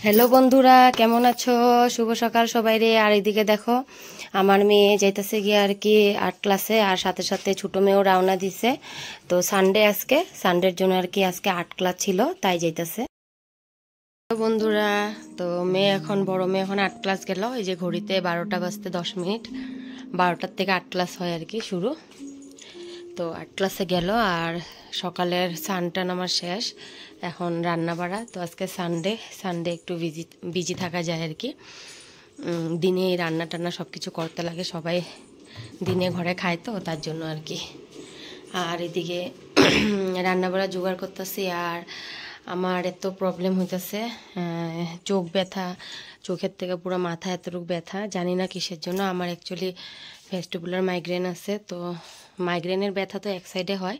Hello বন্ধুরা, কেমন আছো? শুভ সকাল সবাই রে। আর এদিকে দেখো, আমার মেয়ে যাইতেছে গিয়ে আর কি আর্ট ক্লাসে, আর সাথে সাথে ছোট মেয়েও রওনা দিছে। তো সানডে, আজকে সানডের জন্য আর কি আজকে আর্ট ক্লাস ছিল, তাই যাইতেছে। বন্ধুরা, তো বড় মেয়ে এখন আর্ট ক্লাস গেল। এই যে ঘড়িতে 12টা বাজতে 10 মিনিট, 12টার থেকে আর্ট ক্লাস হয় আর কি শুরু। তো আর্ট ক্লাসে গেল, আর সকালের স্নান টান আমার শেষ, এখন রান্না বাড়া। তো আজকে সানডে একটু বিজি থাকা যায় আর কি। দিনে রান্না টান্না সব কিছু করতে লাগে, সবাই দিনে ঘরে খায় তো তার জন্য আর কি। আর এদিকে রান্না বাড়া জোগাড় করতেছি। আর আমার এত প্রবলেম হইতেছে, চোখ ব্যথা, চোখের থেকে পুরো মাথা এতটুকু ব্যথা, জানি না কিসের জন্য। আমার অ্যাকচুয়ালি ভেস্টিবুলার মাইগ্রেন আছে। তো মাইগ্রেনের ব্যথা তো এক সাইডে হয়,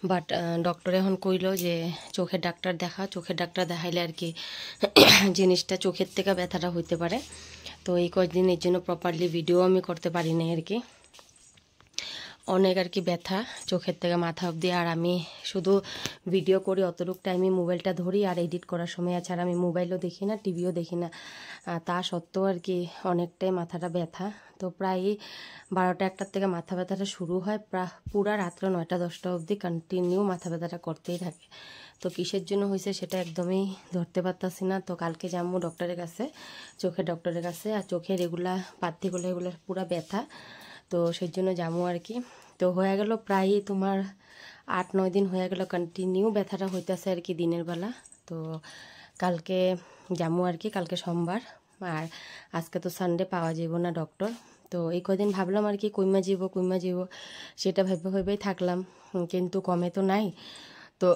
বাট ডক্টর এখন কইলো যে চোখের ডাক্তার চোখের ডাক্তার দেখাইলে আর কি জিনিসটা চোখের থেকে ব্যথাটা হইতে পারে। তো এই কয়েকদিন এর জন্য প্রপারলি ভিডিও আমি করতে পারি না আর কি। অনেক আর কি ব্যথা চোখের থেকে মাথা অবধি। আর আমি শুধু ভিডিও করি, অতটুকু টাইমে মোবাইলটা ধরি, আর এডিট করার সময় আছে। আর আমি মোবাইলও দেখি না, টিভিও দেখি না, তা সত্ত্বেও আর কি অনেকটাই মাথাটা ব্যথা। তো প্রায় 12টা 1টার থেকে মাথা ব্যথাটা শুরু হয়, পুরা রাত্র 9টা 10টা অবধি কন্টিনিউ মাথা ব্যথাটা করতেই থাকে। তো কিসের জন্য হয়েছে সেটা একদমই ধরতে পারতাছি না। তো কালকে যাবো ডক্টরের কাছে, চোখের ডক্টরের কাছে। আর চোখের এগুলা পাথিগুলো এগুলো পুরা ব্যথা, তো সেই জন্য যাবো আর কি। তো হয়ে গেল প্রায় তোমার 8-9 দিন হয়ে গেল কন্টিনিউ ব্যথাটা হইতেছে আর কি দিনের বেলা। তো কালকে যাবো আর কি, কালকে সোমবার। আর আজকে তো সানডে, পাওয়া যাব না ডক্টর। তো এই কদিন ভাবলাম আর কি কইমা যাব, সেটা ভেবেই থাকলাম, কিন্তু কমে তো নাই। তো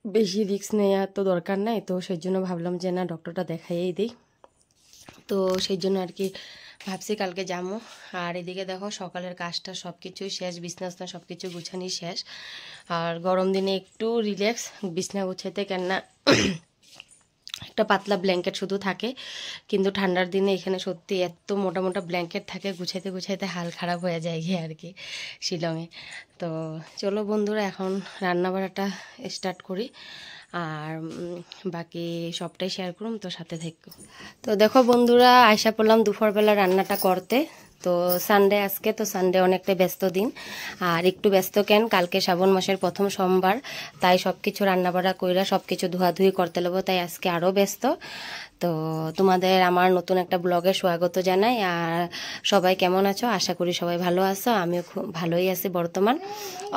বেশি রিস্ক নেওয়া তো দরকার নাই। তো সেই জন্য ভাবলাম যে না, ডক্টরটা দেখাইয়েই দিই। তো সেই জন্য আর কি ভাবছি কালকে যাবো। আর এদিকে দেখো সকালের কাজটা সব কিছুই শেষ, বিছনা সব কিছু গুছানি শেষ। আর গরম দিনে একটু রিল্যাক্স বিছনা গুছাইতে, কেননা একটা পাতলা ব্ল্যাঙ্কেট শুধু থাকে, কিন্তু ঠান্ডার দিনে এখানে সত্যি এত মোটা মোটা ব্ল্যাঙ্কেট থাকে, গুছাইতে হাল খারাপ হয়ে যায় গিয়ে আর কি শিলংয়ে। তো চলো বন্ধুরা, এখন রান্না বাড়াটা স্টার্ট করি, আর বাকি সবটাই শেয়ার করুম, তো সাথে থেকো। তো দেখো বন্ধুরা, আয়সা পড়লাম দুপুরবেলা রান্নাটা করতে। তো সানডে আজকে, তো সানডে অনেকটা ব্যস্ত দিন। আর একটু ব্যস্ত কেন, কালকে শ্রাবণ মাসের প্রথম সোমবার, তাই সব কিছু রান্নাবাড়া কইরা সব কিছু ধোয়াধুয়ি করতে লাগবো, তাই আজকে আরও ব্যস্ত। তো তোমাদের আমার নতুন একটা ব্লগে স্বাগত জানাই। আর সবাই কেমন আছো? আশা করি সবাই ভালো আছো। আমিও খুব ভালোই আছি বর্তমান।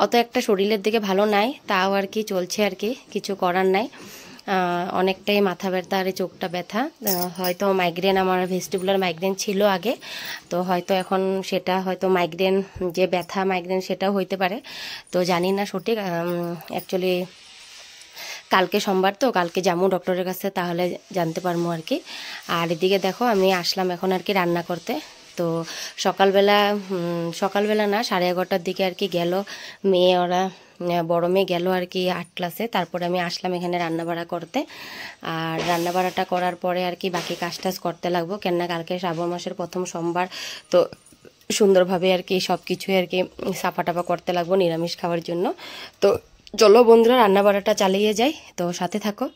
অত একটা শরীরের দিকে ভালো নাই, তাও আর কি চলছে আর কি, কিছু করার নাই। অনেকটাই মাথা ব্যথা আর চোখটা ব্যথা। হয়তো মাইগ্রেন, আমার ভেস্টিবুলার মাইগ্রেন ছিল আগে, তো হয়তো এখন সেটা হয়তো মাইগ্রেন, যে ব্যথা মাইগ্রেন সেটাও হইতে পারে। তো জানি না সঠিক। অ্যাকচুয়ালি কালকে সোমবার, তো কালকে যাবো ডক্টরের কাছে, তাহলে জানতে পারবো আর কি। আর এদিকে দেখো আমি আসলাম এখন আর কি রান্না করতে। তো সকালবেলা না, 11:30টার দিকে আর কি গেল মেয়ে, ওরা বড় মেয়ে গেল আর কি আর্ট ক্লাসে। তারপরে আমি আসলাম এখানে রান্নাবাড়া করতে। আর রান্নাবাড়াটা করার পরে আর কি বাকি কাজ টাজ করতে লাগবো, কেননা কালকে শ্রাবণ মাসের প্রথম সোমবার। তো সুন্দরভাবে আর কি সব কিছুই আর কি সাফা টাফা করতে লাগবো নিরামিষ খাওয়ার জন্য। তো চলো বন্ধুরা, রান্নাবাড়াটা চালিয়ে যাই, তো সাথে থাকো।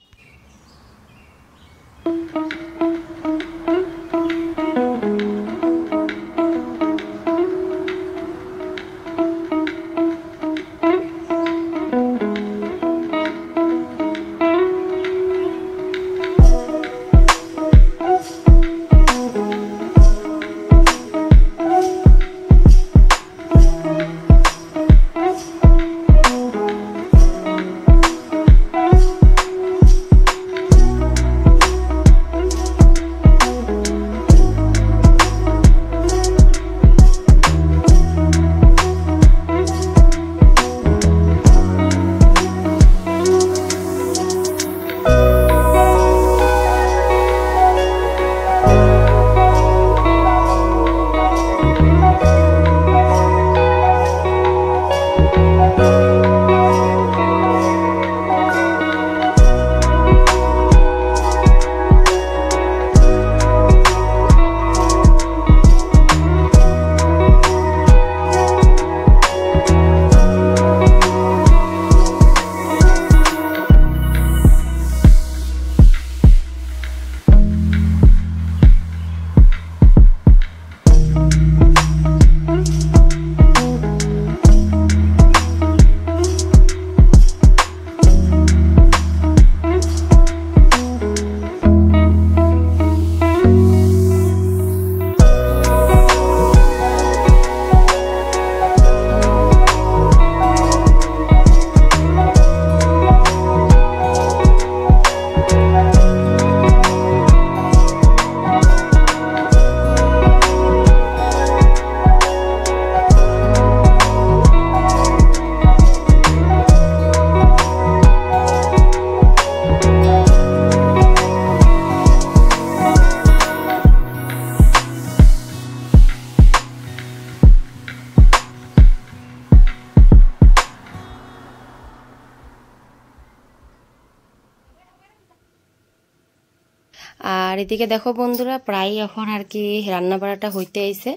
আর এদিকে দেখো বন্ধুরা, প্রায় এখন আর কি রান্না বাড়াটা হইতে আইছে।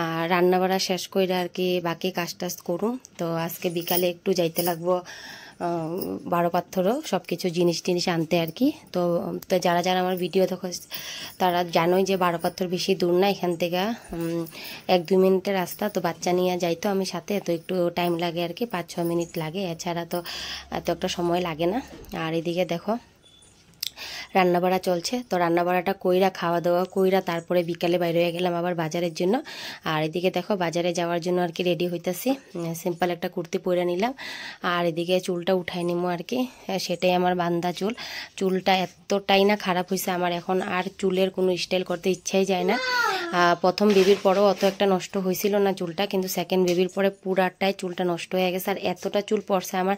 আর রান্না বাড়া শেষ করে আর কি বাকি কাজ টাজ করুম। তো আজকে বিকালে একটু যাইতে লাগবো বারো পাথরও সব কিছু জিনিস টিনিস আনতে আর কি। তো যারা যারা আমার ভিডিও দেখো তারা জানোই যে বারো পাথর বেশি দূর না, এখান থেকে 1-2 মিনিটের রাস্তা। তো বাচ্চা নিয়ে যাইতো আমি সাথে, তো একটু টাইম লাগে আর কি, 5-6 মিনিট লাগে, এছাড়া তো এত একটা সময় লাগে না। আর এদিকে দেখো রান্নাবাড়া চলছে। তো রান্নাবাড়াটা কইরা খাওয়া দাওয়া কইরা তারপরে বিকালে বাইরে হয়ে গেলাম আবার বাজারের জন্য। আর এদিকে দেখো বাজারে যাওয়ার জন্য আর কি রেডি হইতেছি। সিম্পল একটা কুর্তি পরে নিলাম, আর এদিকে চুলটা উঠাই নিমো আর কি। সেটাই আমার বান্ধা চুলটা এতটাই না খারাপ হয়েছে আমার, এখন আর চুলের কোনো স্টাইল করতে ইচ্ছাই যায় না। প্রথম বেবির পরেও অত একটা নষ্ট হয়েছিল না চুলটা, কিন্তু সেকেন্ড বেবির পরে পুরাটাই চুলটা নষ্ট হয়ে গেছে। আর এতটা চুল পড়ছে আমার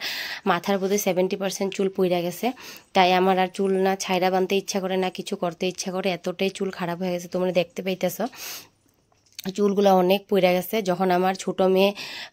মাথার বোধহয় 70% চুল পুইরা গেছে। তাই আমার আর চুল না ছাইরা বানতে ইচ্ছা করে না কিছু করতে ইচ্ছা করে, এতটাই চুল খারাপ হয়ে গেছে। তোমরা দেখতে পাইতেছ চুলগুলো অনেক পড়ে গেছে। যখন আমার ছোট মেয়ে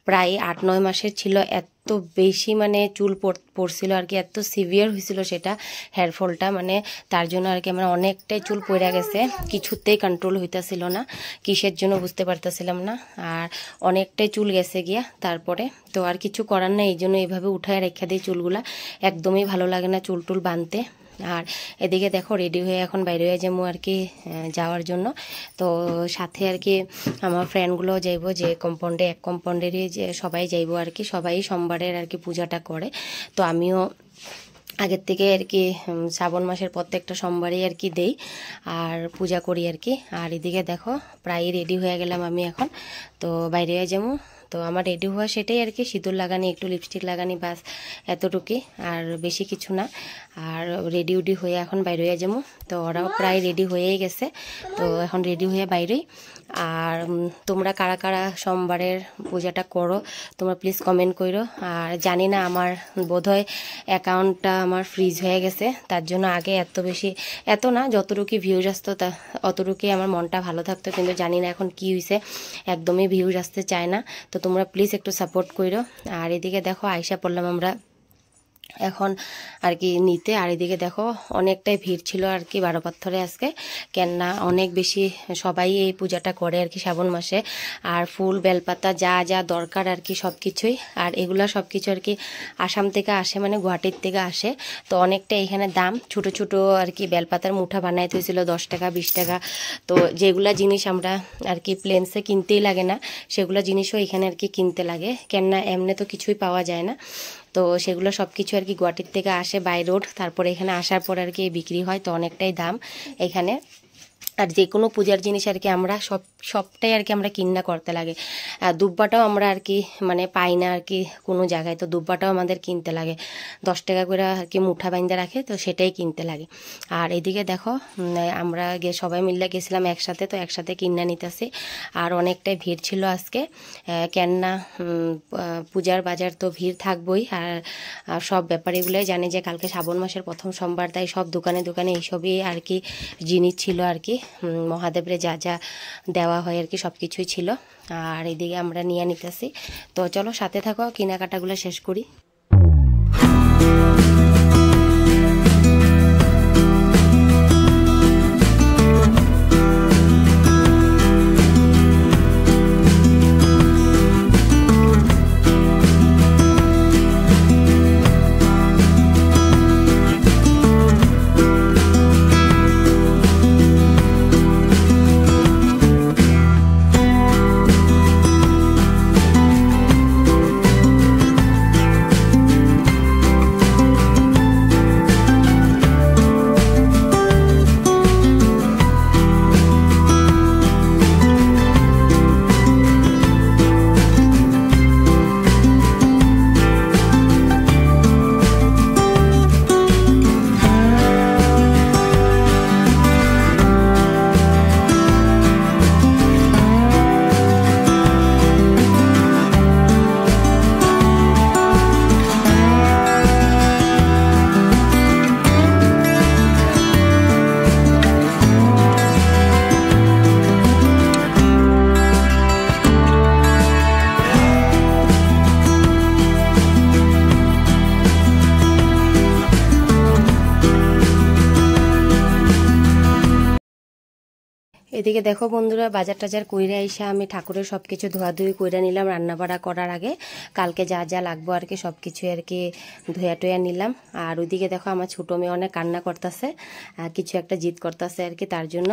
প্রায় 8-9 মাসের ছিল, এত বেশি মানে চুল পড়ছিল আর কি, এত সিভিয়ার হয়েছিল সেটা হেয়ারফলটা, মানে তার জন্য আর কি আমার অনেকটাই চুল পড়ে গেছে, কিছুতেই কন্ট্রোল হইতেছিল না, কিসের জন্য বুঝতে পারতেছিলাম না। আর অনেকটাই চুল গেছে গিয়া তারপরে, তো আর কিছু করার নাই, এই জন্য এইভাবে উঠায় রেখে দিই চুলগুলা। একদমই ভালো লাগে না চুল টুল বাঁধতে। আর এদিকে দেখো রেডি হয়ে এখন বাইরে হয়ে যাবো আর কি যাওয়ার জন্য। তো সাথে আর কি আমার ফ্রেন্ডগুলোও যাইবো, যে কম্পাউন্ডে এক কম্পাউন্ডেরই যে সবাই যাইবো আর কি, সবাই সোমবারের আর কি পূজাটা করে। তো আমিও আগের থেকে আর কি শ্রাবণ মাসের প্রত্যেকটা সোমবারই আর কি দেই আর পূজা করি আর কি। আর এদিকে দেখো প্রায় রেডি হয়ে গেলাম আমি এখন, তো বাইরে হয়ে যাবো। তো আমার রেডি হওয়া সেটাই আর কি, সিঁদুর লাগানি, একটু লিপস্টিক লাগানি, বাস এতটুকুই, আর বেশি কিছু না। আর রেডি উডি হয়ে এখন বাইরে হয়ে যাবো। তো ওরাও প্রায় রেডি হয়েই গেছে, তো এখন রেডি হয়ে বাইরেই। আর তোমরা কারা কারা সোমবারের পূজাটা করো তোমরা প্লিজ কমেন্ট করো। আর জানি না, আমার বোধহয় অ্যাকাউন্টটা আমার ফ্রিজ হয়ে গেছে, তার জন্য আগে এত না, যতটুকু ভিউজ আসতো অতটুকুই আমার মনটা ভালো থাকতো, কিন্তু জানি না এখন কি হয়েছে, একদমই ভিউজ আসতে চায় না। তো তোমরা প্লিজ একটু সাপোর্ট করো। আর এদিকে দেখো আয়সা পড়লাম আমরা এখন আর কি নিতে। আর এদিকে দেখো অনেকটাই ভিড় ছিল আর কি বারো পাথরে আজকে, কেননা অনেক বেশি সবাই এই পূজাটা করে আর কি শ্রাবণ মাসে। আর ফুল বেলপাতা যা যা দরকার আর কি সব কিছুই, আর এগুলা সব কিছু আর কি আসাম থেকে আসে, মানে গুয়াহাটির থেকে আসে। তো অনেকটা এখানে দাম, ছোট ছোট আর কি বেলপাতার মুঠা বানাইতে হয়েছিল 10 টাকা 20 টাকা। তো যেগুলা জিনিস আমরা আর কি প্লেন্সে কিনতেই লাগে না, সেগুলো জিনিসও এখানে আর কি কিনতে লাগে, কেননা এমনি তো কিছুই পাওয়া যায় না। তো সেগুলো সব কিছু আর কি গুয়াহাটির থেকে আসে বাই রোড, তারপরে এখানে আসার পর আর কি বিক্রি হয়। তো অনেকটাই দাম এখানে। আর যে কোনো পূজার জিনিস আর কি আমরা সবটাই আর কি আমরা কিনা করতে লাগে। দুব্বাটাও আমরা আর কি মানে পাই না আর কি কোনো জায়গায়, তো দুব্বাটাও আমাদের কিনতে লাগে, 10 টাকা করে আর কি মুঠা বাইন্দা রাখে, তো সেটাই কিনতে লাগে। আর এদিকে দেখো আমরা সবাই মিলে গেছিলাম একসাথে, তো একসাথে কিনা নিতেছি। আর অনেকটাই ভিড় ছিল আজকে, কেননা পূজার বাজার তো ভিড় থাকবই। আর সব ব্যাপারীগুলোই জানে যে কালকে শ্রাবণ মাসের প্রথম সোমবার, তাই সব দোকানে দোকানে এইসবই আর কি জিনিস ছিল আর কি, মহাদেবরে যা যা দেওয়া হয় আর কি সব কিছুই ছিল। আর এদিকে আমরা নিয়ে নিতেছি। তো চলো সাথে থাকো, কেনাকাটাগুলো শেষ করি। এদিকে দেখো বন্ধুরা, বাজার টাজার কইরা এসে আমি ঠাকুরের সবকিছু ধোয়াধুয়ি কইরা নিলাম রান্না বাড়া করার আগে। কালকে যা যা লাগবো আর কি সবকিছু আর কি ধোয়া টোয়া নিলাম। আর ওইদিকে দেখো আমার ছোটো মেয়ে অনেক কান্না করতেছে, কিছু একটা জিদ করতেছে আর কি তার জন্য।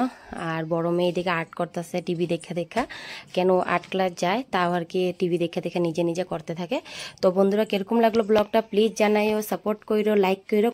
আর বড় মেয়ে এদিকে আর্ট করতেছে টিভি দেখা দেখা, কেন আর্ট ক্লাস যায় তাও আর কি টিভি দেখা দেখা নিজে নিজে করতে থাকে। তো বন্ধুরা, কিরকম লাগলো ব্লগটা প্লিজ জানাইও, সাপোর্ট কইরো, লাইক কইরো।